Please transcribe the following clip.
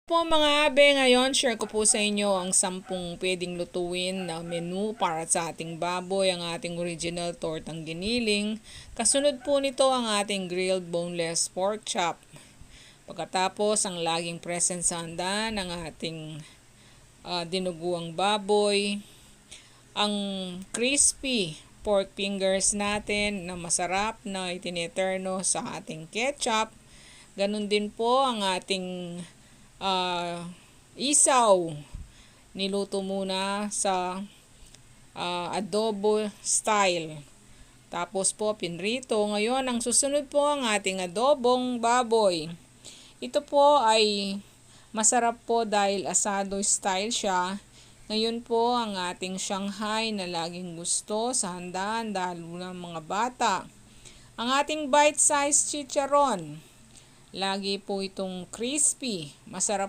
Po mga abe, ngayon share ko po sa inyo ang 10 pwedeng lutuin na menu para sa ating baboy, ang ating original tortang giniling. Kasunod po nito ang ating grilled boneless pork chop. Pagkatapos ang laging present sa handa ng ating dinuguang baboy, ang crispy pork fingers natin na masarap na itiniterno sa ating ketchup. Ganun din po ang ating isaw. Niluto muna sa adobo style. Tapos po pinrito. Ngayon ang susunod po ang ating adobong baboy. Ito po ay masarap po dahil asado style siya. Ngayon po ang ating Shanghai na laging gusto sa handaan dahil ng mga bata. Ang ating bite-sized chicharon. Lagi po itong crispy. Masarap